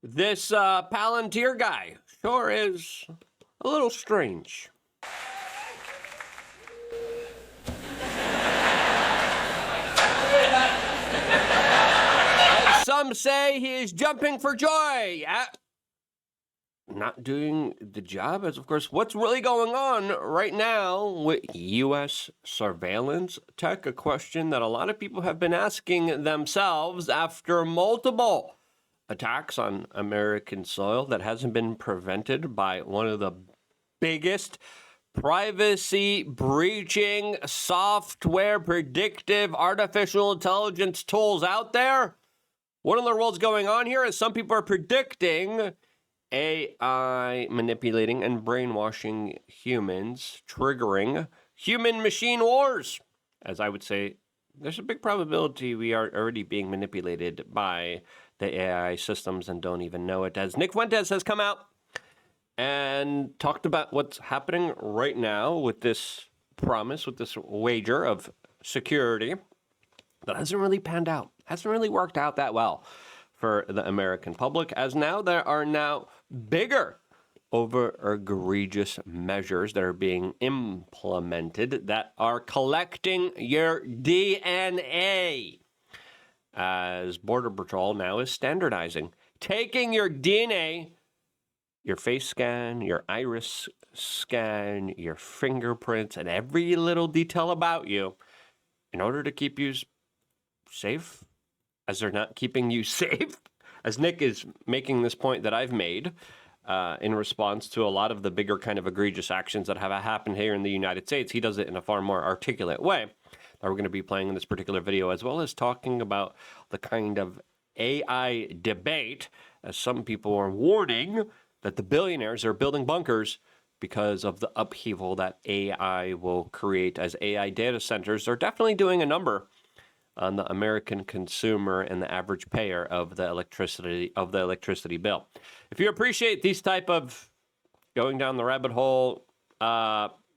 This Palantir guy sure is a little strange. As some say, he is jumping for joy at not doing the job, as of course what's really going on right now with U.S. surveillance tech, a question that a lot of people have been asking themselves after multiple attacks on American soil that hasn't been prevented by one of the biggest privacy breaching software predictive artificial intelligence tools out there. What in the world's going on here is some people are predicting AI manipulating and brainwashing humans, triggering human-machine wars. As I would say, there's a big probability we are already being manipulated by the AI systems and don't even know it. As Nick Fuentes has come out and talked about what's happening right now with this promise, with this wager of security that hasn't really panned out, hasn't really worked out that well for the American public, as now there are now bigger over egregious measures that are being implemented that are collecting your DNA, as Border Patrol now is standardizing, taking your DNA, your face scan, your iris scan, your fingerprints, and every little detail about you in order to keep you safe, as they're not keeping you safe, as Nick is making this point that I've made in response to a lot of the bigger kind of egregious actions that have happened here in the United States. He does it in a far more articulate way that we're going to be playing in this particular video, as well as talking about the kind of AI debate, as some people are warning that the billionaires are building bunkers because of the upheaval that AI will create, as AI data centers are definitely doing a number on the American consumer and the average payer of the electricity bill. If you appreciate these type of going down the rabbit hole,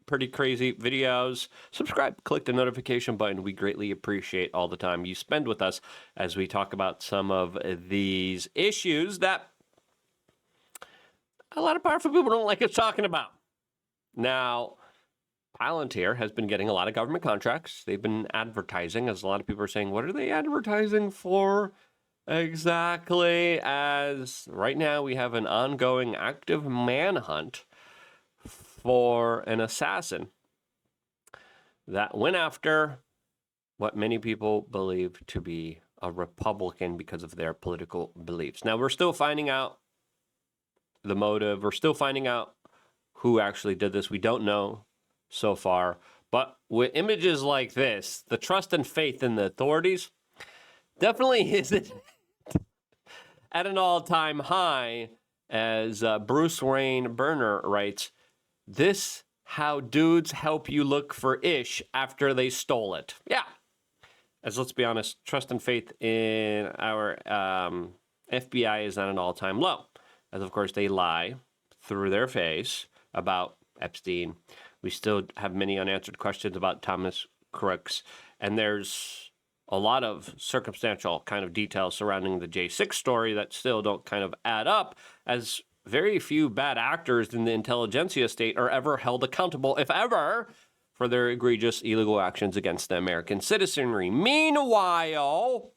pretty crazy videos, subscribe, click the notification button. We greatly appreciate all the time you spend with us as we talk about some of these issues that a lot of powerful people don't like us talking about. Now, Palantir has been getting a lot of government contracts. They've been advertising, as a lot of people are saying, what are they advertising for exactly? As right now we have an ongoing active manhunt for an assassin that went after what many people believe to be a Republican because of their political beliefs. Now, we're still finding out the motive. We're still finding out who actually did this. We don't know so far, but with images like this, the trust and faith in the authorities definitely isn't at an all-time high, as Bruce Wayne Burner writes, this how dudes help you look for ish after they stole it. Yeah, as let's be honest, trust and faith in our FBI is at an all-time low, as of course they lie through their face about Epstein. We still have many unanswered questions about Thomas Crooks, and there's a lot of circumstantial kind of details surrounding the J6 story that still don't kind of add up, as very few bad actors in the intelligentsia state are ever held accountable, if ever, for their egregious illegal actions against the American citizenry. Meanwhile,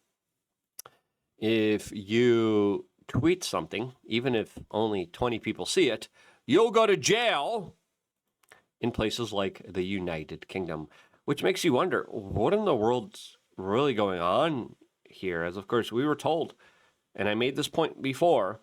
if you tweet something, even if only 20 people see it, you'll go to jail in places like the United Kingdom, which makes you wonder, what in the world's really going on here? As of course we were told, and I made this point before,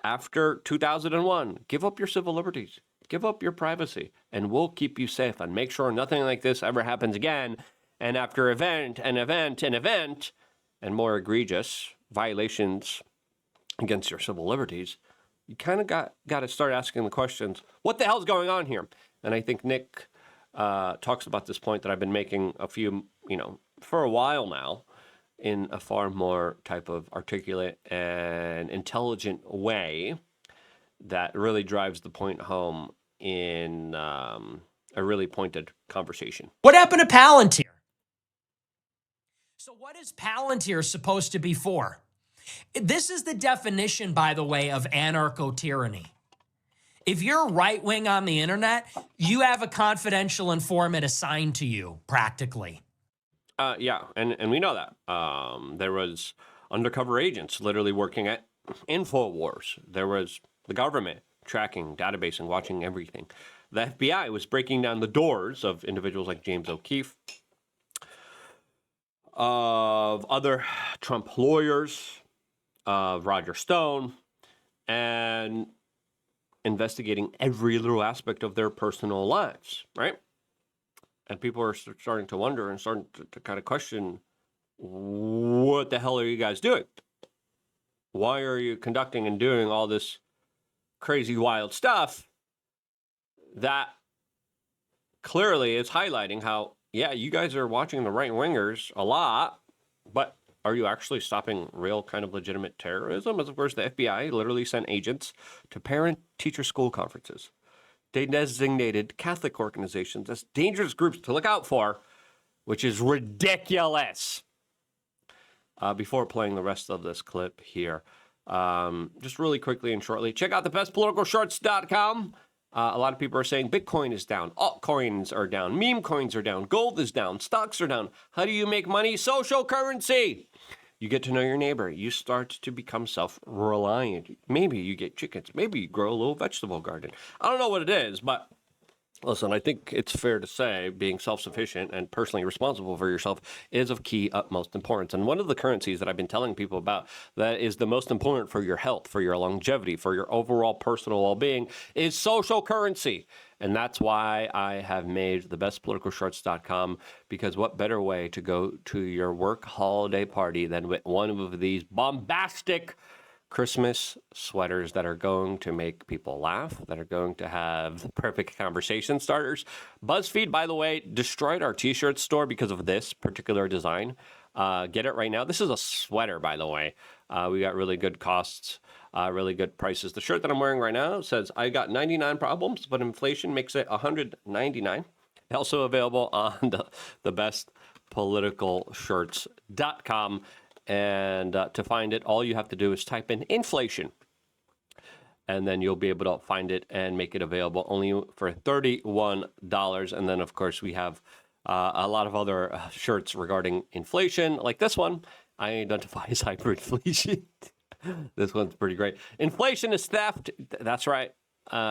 after 2001, give up your civil liberties, give up your privacy, and we'll keep you safe and make sure nothing like this ever happens again. And after event, and more egregious violations against your civil liberties, you kind of got to start asking the questions, what the hell's going on here? And I think Nick talks about this point that I've been making for a while now, in a far more type of articulate and intelligent way that really drives the point home in a really pointed conversation. What happened to Palantir? So what is Palantir supposed to be for? This is the definition, by the way, of anarcho-tyranny. If you're right-wing on the internet, you have a confidential informant assigned to you, practically. Yeah, and we know that. There was undercover agents literally working at InfoWars. There was the government tracking, databasing, watching everything. The FBI was breaking down the doors of individuals like James O'Keefe, of other Trump lawyers, of Roger Stone, and investigating every little aspect of their personal lives, right? And people are starting to wonder and starting to kind of question, what the hell are you guys doing? Why are you conducting and doing all this crazy, wild stuff that clearly is highlighting how, yeah, you guys are watching the right-wingers a lot, but are you actually stopping real kind of legitimate terrorism? As of course, the FBI literally sent agents to parent-teacher school conferences. They designated Catholic organizations as dangerous groups to look out for, which is ridiculous. Before playing the rest of this clip here, just really quickly and shortly, check out thebestpoliticalshorts.com. A lot of people are saying Bitcoin is down, altcoins are down, meme coins are down, gold is down, stocks are down. How do you make money? Social currency. You get to know your neighbor. You start to become self-reliant. Maybe you get chickens. Maybe you grow a little vegetable garden. I don't know what it is, but listen, I think it's fair to say being self-sufficient and personally responsible for yourself is of key utmost importance. And one of the currencies that I've been telling people about that is the most important for your health, for your longevity, for your overall personal well-being is social currency. And that's why I have made thebestpoliticalshorts.com, because what better way to go to your work holiday party than with one of these bombastic Christmas sweaters that are going to make people laugh, that are going to have perfect conversation starters. BuzzFeed, by the way, destroyed our t-shirt store because of this particular design. Get it right now. This is a sweater, by the way. We got really good costs, really good prices. The shirt that I'm wearing right now says, I got 99 problems, but inflation makes it 199. Also available on the bestpoliticalshirts.com. And to find it, all you have to do is type in inflation, and then you'll be able to find it and make it available only for $31. And then, of course, we have a lot of other shirts regarding inflation, like this one. I identify as hyperinflation. This one's pretty great. Inflation is theft. That's right.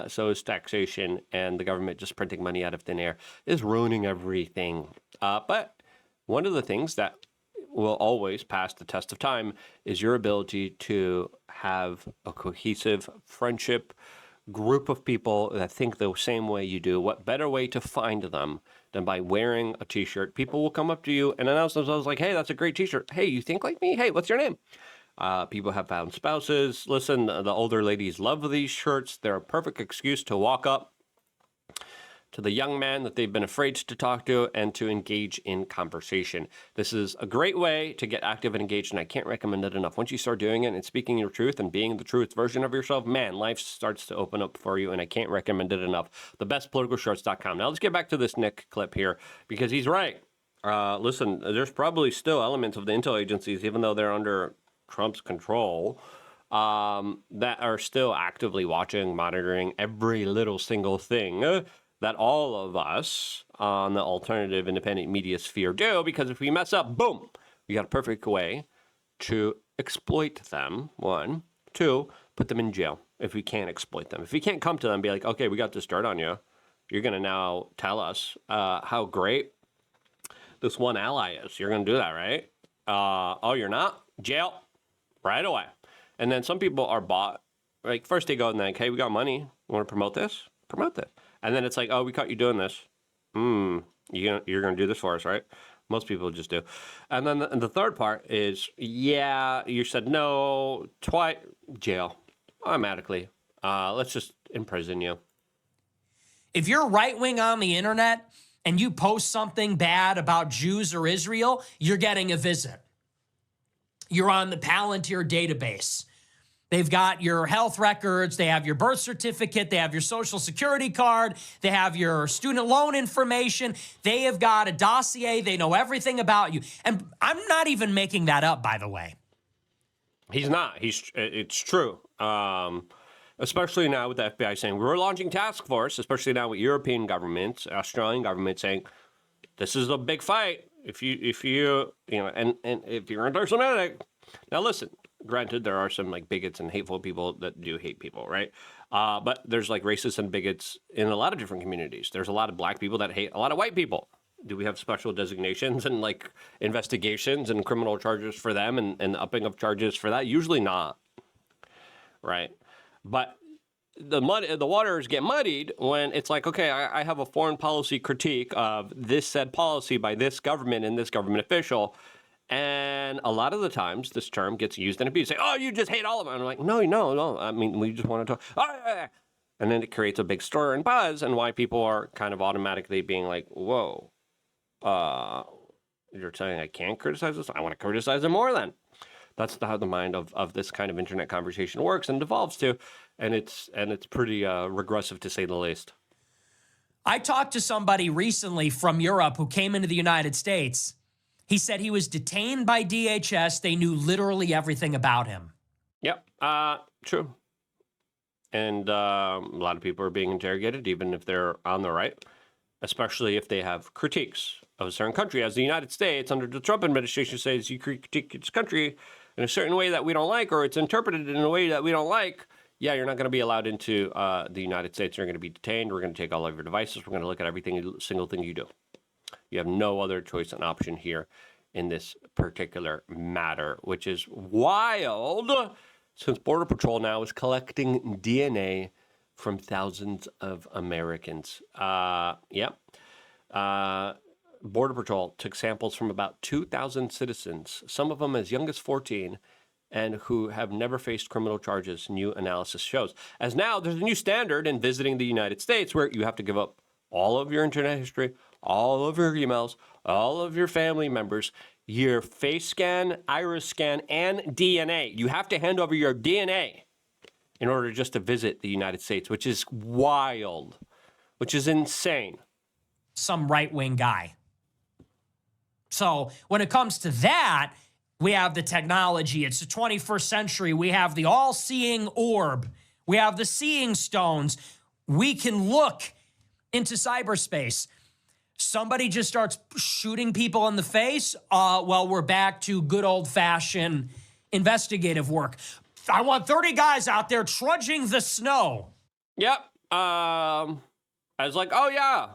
So is taxation, and the government just printing money out of thin air is ruining everything. But one of the things that will always pass the test of time is your ability to have a cohesive friendship group of people that think the same way you do. What better way to find them than by wearing a t-shirt? People will come up to you and announce themselves like, hey, that's a great t-shirt. Hey, you think like me? Hey, what's your name? People have found spouses. Listen, the older ladies love these shirts. They're a perfect excuse to walk up to the young man that they've been afraid to talk to and to engage in conversation. This is a great way to get active and engaged, and I can't recommend it enough. Once you start doing it and speaking your truth and being the truest version of yourself, man, life starts to open up for you, and I can't recommend it enough. Thebestpoliticalshorts.com. Now let's get back to this Nick clip here, because he's right. Listen, there's probably still elements of the intel agencies, even though they're under Trump's control, that are still actively watching, monitoring every little single thing that all of us on the alternative independent media sphere do, because if we mess up, boom, we got a perfect way to exploit them, one. Two, put them in jail if we can't exploit them. If we can't come to them and be like, okay, we got this dirt on you, you're going to now tell us how great this one ally is. You're going to do that, right? Oh, you're not? Jail right away. And then some people are bought. Like, first they go and like, hey, we got money. You want to promote this? Promote this. And then it's like, oh, we caught you doing this. You're going to do this for us, right? Most people just do. And then the third part is, yeah, you said no, twice, jail, automatically. Let's just imprison you. If you're right-wing on the internet and you post something bad about Jews or Israel, you're getting a visit. You're on the Palantir database. They've got your health records, they have your birth certificate, they have your social security card, they have your student loan information, they have got a dossier, they know everything about you. And I'm not even making that up, by the way. He's not. It's true. Especially now with the FBI saying we're launching task force, especially now with European governments, Australian government saying this is a big fight. If you know, and if you're anti-Semitic, now listen. Granted, there are some like bigots and hateful people that do hate people, right? But there's like racists and bigots in a lot of different communities. There's a lot of black people that hate a lot of white people. Do we have special designations and like investigations and criminal charges for them and upping of charges for that? Usually not, right? But the waters get muddied when it's like, okay, I have a foreign policy critique of this said policy by this government and this government official. And a lot of the times this term gets used and abused. Say, oh, you just hate all of them. And I'm like, no. I mean, we just want to talk. Oh, yeah. And then it creates a big stir and buzz and why people are kind of automatically being like, whoa, you're saying I can't criticize this? I want to criticize it more then. That's how the mind of this kind of internet conversation works and devolves to. And it's pretty regressive to say the least. I talked to somebody recently from Europe who came into the United States. He said he was detained by DHS. They knew literally everything about him. Yep, true. And a lot of people are being interrogated, even if they're on the right, especially if they have critiques of a certain country. As the United States, under the Trump administration, says you critique this country in a certain way that we don't like, or it's interpreted in a way that we don't like, yeah, you're not going to be allowed into the United States. You're going to be detained. We're going to take all of your devices. We're going to look at every single thing you do. You have no other choice and option here in this particular matter, which is wild since Border Patrol now is collecting DNA from thousands of Americans. Border Patrol took samples from about 2,000 citizens, some of them as young as 14, and who have never faced criminal charges, new analysis shows. As now, there's a new standard in visiting the United States where you have to give up all of your internet history, all of your emails, all of your family members, your face scan, iris scan, and DNA. You have to hand over your DNA in order just to visit the United States, which is wild, which is insane. Some right-wing guy. So when it comes to that, we have the technology. It's the 21st century. We have the all-seeing orb. We have the seeing stones. We can look into cyberspace. Somebody just starts shooting people in the face. Well, we're back to good old-fashioned investigative work. I want 30 guys out there trudging the snow. Yep. I was like, oh, yeah.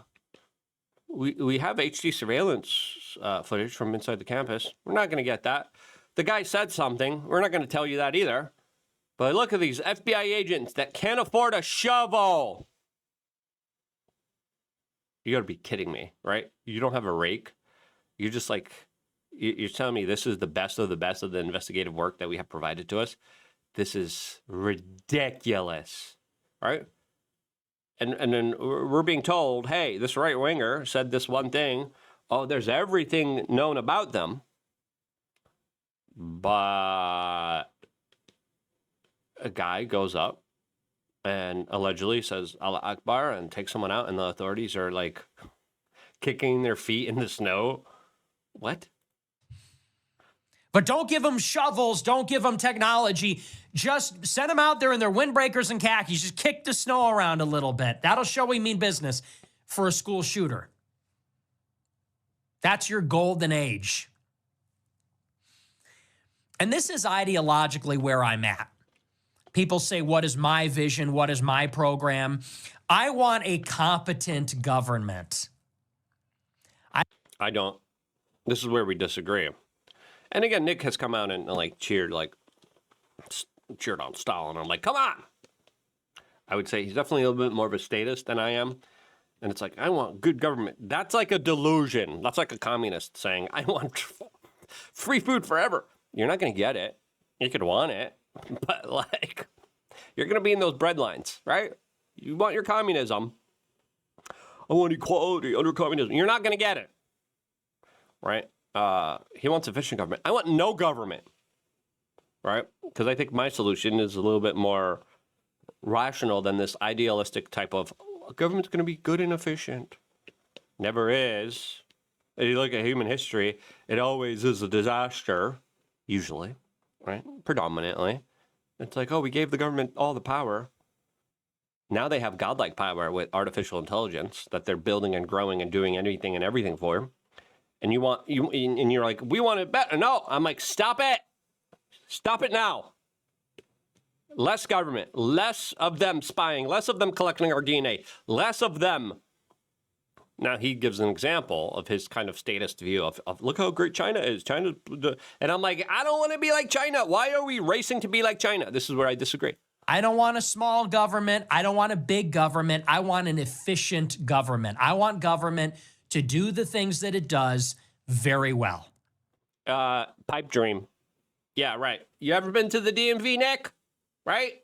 We have HD surveillance footage from inside the campus. We're not going to get that. The guy said something. We're not going to tell you that either. But look at these FBI agents that can't afford a shovel. You got to be kidding me, right? You don't have a rake. You're just like, you're telling me this is the best of the investigative work that we have provided to us. This is ridiculous, right? And then we're being told, hey, this right winger said this one thing. Oh, there's everything known about them. But a guy goes up and allegedly says Allah Akbar and takes someone out, and the authorities are like kicking their feet in the snow. What? But don't give them shovels. Don't give them technology. Just send them out there in their windbreakers and khakis. Just kick the snow around a little bit. That'll show we mean business for a school shooter. That's your golden age. And this is ideologically where I'm at. People say, what is my vision? What is my program? I want a competent government. I don't. This is where we disagree. And again, Nick has come out and cheered on Stalin. I'm like, come on. I would say he's definitely a little bit more of a statist than I am. And it's like, I want good government. That's like a delusion. That's like a communist saying, I want free food forever. You're not going to get it. You could want it. But you're going to be in those bread lines, right? You want your communism. I want equality under communism. You're not going to get it, right? He wants efficient government. I want no government, right? Because I think my solution is a little bit more rational than this idealistic type of government's going to be good and efficient. Never is. If you look at human history, it always is a disaster, usually, right? Predominantly. It's like, oh, we gave the government all the power. Now they have godlike power with artificial intelligence that they're building and growing and doing anything and everything for. And you're like, we want it better. No, I'm like, stop it. Stop it now. Less government, less of them spying, less of them collecting our DNA, less of them. Now he gives an example of his kind of statist view of look how great China is. And I'm like, I don't want to be like China. Why are we racing to be like China? This is where I disagree. I don't want a small government. I don't want a big government. I want an efficient government. I want government to do the things that it does very well. Pipe dream. Yeah, right. You ever been to the DMV, Nick? Right?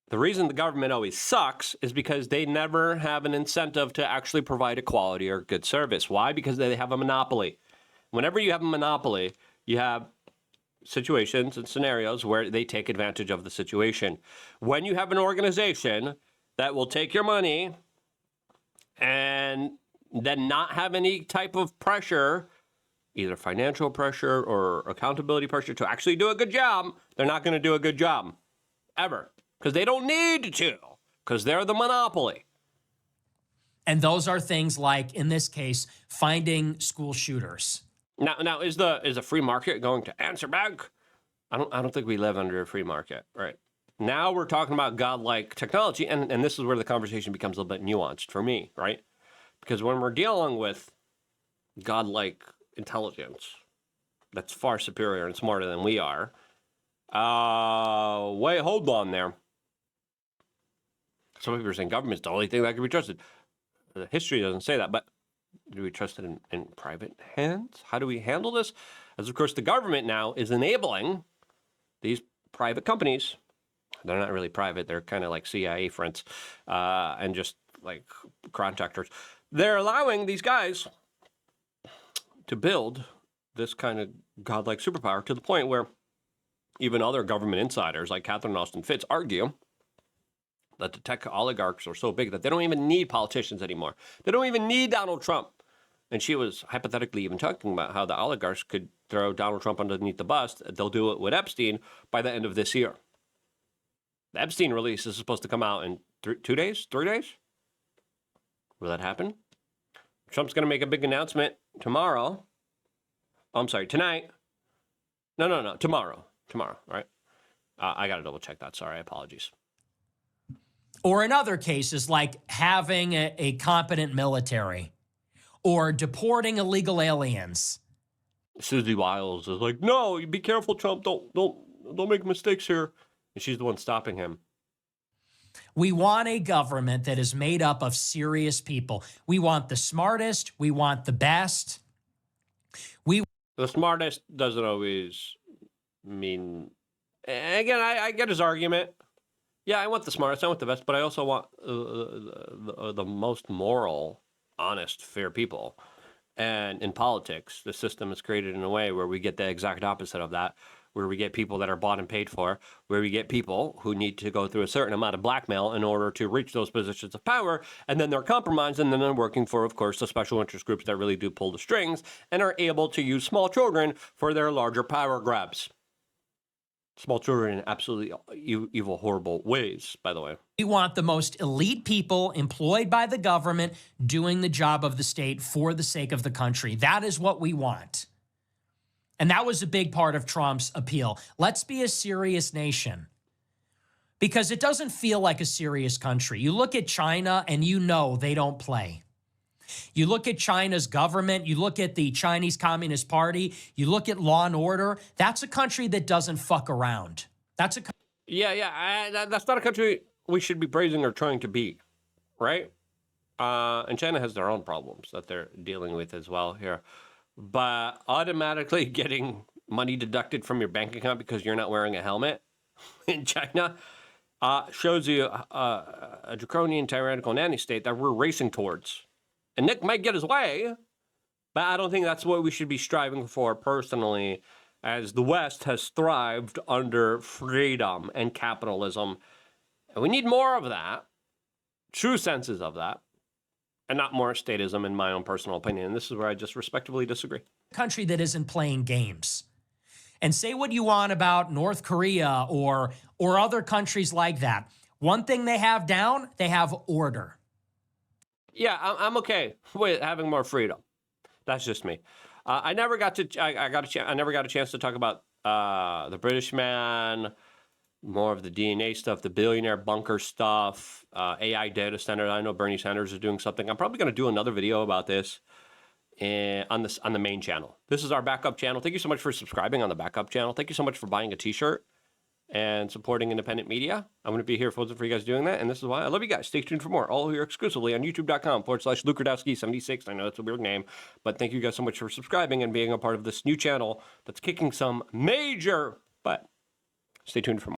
The reason the government always sucks is because they never have an incentive to actually provide a quality or good service. Why? Because they have a monopoly. Whenever you have a monopoly, you have situations and scenarios where they take advantage of the situation. When you have an organization that will take your money and then not have any type of pressure, either financial pressure or accountability pressure to actually do a good job, they're not going to do a good job ever because they don't need to because they're the monopoly. And those are things like, in this case, finding school shooters. Now is a free market going to answer back? I don't think we live under a free market, right? Now we're talking about godlike technology, and this is where the conversation becomes a little bit nuanced for me, right? Because when we're dealing with godlike intelligence that's far superior and smarter than we are, wait, hold on there. Some people are saying government's the only thing that can be trusted. The history doesn't say that, but do we trust it in private hands? How do we handle this? As of course, the government now is enabling these private companies. They're not really private. They're kind of like CIA fronts and just like contractors. They're allowing these guys to build this kind of godlike superpower to the point where even other government insiders like Catherine Austin Fitts argue that the tech oligarchs are so big that they don't even need politicians anymore. They don't even need Donald Trump. And she was hypothetically even talking about how the oligarchs could throw Donald Trump underneath the bus. They'll do it with Epstein by the end of this year. The Epstein release is supposed to come out in 2 days, 3 days. Will that happen? Trump's going to make a big announcement tomorrow. I'm sorry, tonight. No, tomorrow, right? I got to double check that. Sorry, apologies. Or in other cases, like having a competent military or deporting illegal aliens. Susie Wiles is like, no, be careful, Trump. Don't make mistakes here. And she's the one stopping him. We want a government that is made up of serious people. We want the smartest. We want the best. The smartest doesn't always mean... Again, I get his argument. Yeah, I want the smartest, I want the best, but I also want the most moral, honest, fair people. And in politics, the system is created in a way where we get the exact opposite of that, where we get people that are bought and paid for, where we get people who need to go through a certain amount of blackmail in order to reach those positions of power, and then they're compromised, and then they're working for, of course, the special interest groups that really do pull the strings and are able to use small children for their larger power grabs. Small children in absolutely evil, horrible ways, by the way. We want the most elite people employed by the government doing the job of the state for the sake of the country. That is what we want. And that was a big part of Trump's appeal. Let's be a serious nation. Because it doesn't feel like a serious country. You look at China and you know they don't play. You look at China's government, you look at the Chinese Communist Party, you look at law and order. That's a country that doesn't fuck around. That's a that's not a country we should be praising or trying to be, right? And China has their own problems that they're dealing with as well here. But automatically getting money deducted from your bank account because you're not wearing a helmet in China shows you a draconian, tyrannical nanny state that we're racing towards. And Nick might get his way, but I don't think that's what we should be striving for personally, as the West has thrived under freedom and capitalism. And we need more of that, true senses of that, and not more statism, in my own personal opinion. And this is where I just respectfully disagree. country that isn't playing games. And say what you want about North Korea or other countries like that. One thing they have down, they have order. Yeah, I'm okay with having more freedom. That's just me. I never got to. I never got a chance to talk about the British man, more of the DNA stuff, the billionaire bunker stuff, AI data center. I know Bernie Sanders is doing something. I'm probably going to do another video about this on the main channel. This is our backup channel. Thank you so much for subscribing on the backup channel. Thank you so much for buying a t-shirt and supporting independent media. I'm going to be here for you guys doing that, and this is why I love you guys. Stay tuned for more, all here exclusively on youtube.com/LukeRadowski76. I know that's a weird name, but thank you guys so much for subscribing and being a part of this new channel that's kicking some major butt. Stay tuned for more.